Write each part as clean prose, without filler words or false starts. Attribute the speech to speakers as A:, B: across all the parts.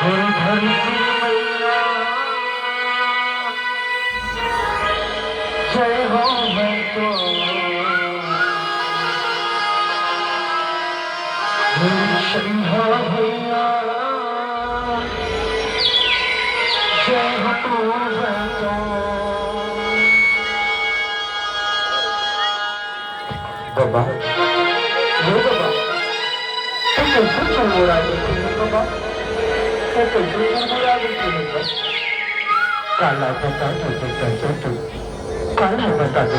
A: धरती मैया जय हो मैं तो संध्या भैया जय हो मैं तो बाबा ये बाबा तुम कैसे चंगोरा देते हो बाबा तो कैसे चंगोरा देते हो बस काला बता दो तो काला बता दो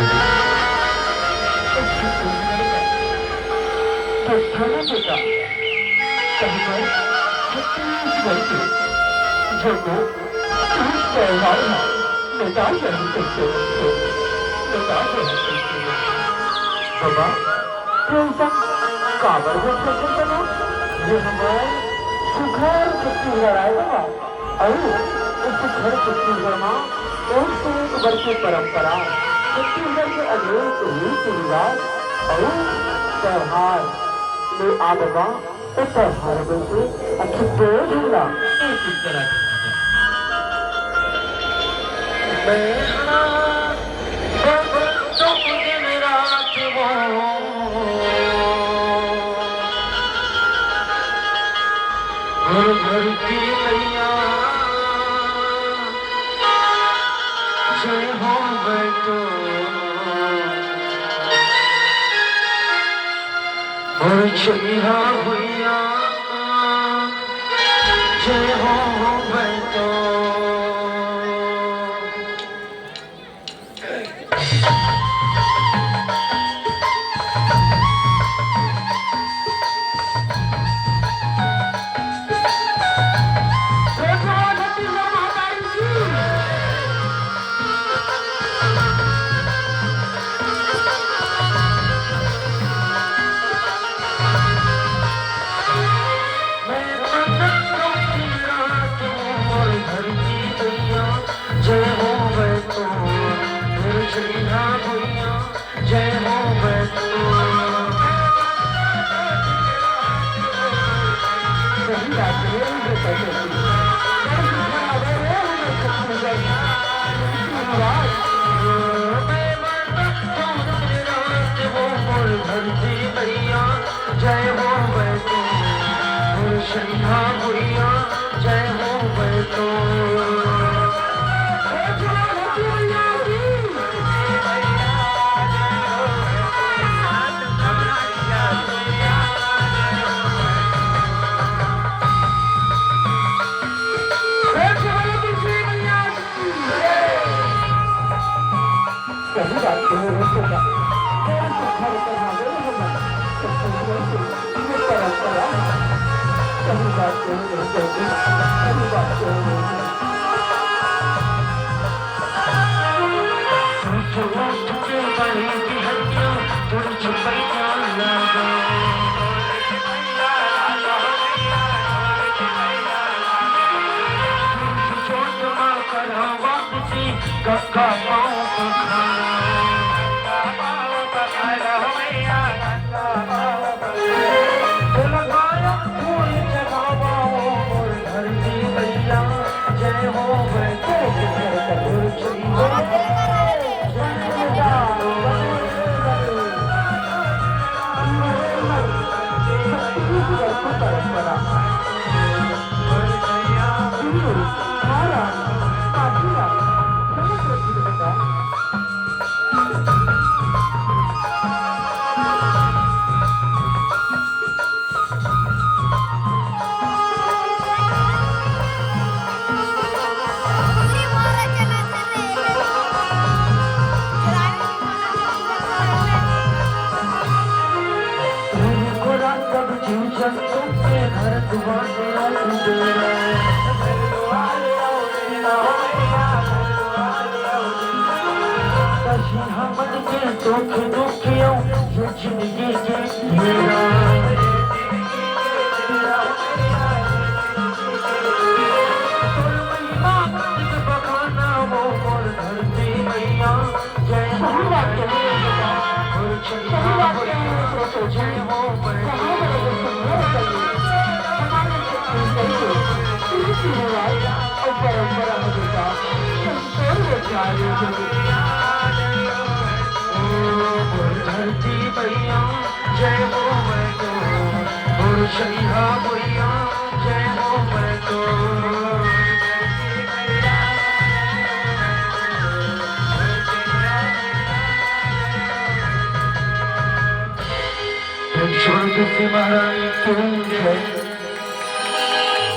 A: तो थाना बेटा कहीं पर छत्तीसगढ़ के जो को तीस त्यौहार निकाल रहे थे निकाल रहे थे बाबा प्रेमतक काबर हो सकते बना ये हमारे सुघर छत्तीसगढ़ आए बाबा और उस घर छत्तीसगढ़ में एक से एक वर्ष की परंपरा छत्तीसगढ़ के अनेक रीति रिवाज और त्योहार ले आ बाबा उस त्योहार में से अच्छे दो झूला एक ही तरह धरती मैया जय हो मैं तो छलिया भैया जय हो मैं तो जय हो मैं तो संध्या भैया जय हो मैं तो परंपरा बेटा
B: धरती भैया जय हो मैं तो और शैया भैया जय हो मैं तो स्वर्ग से महारानी क्यों है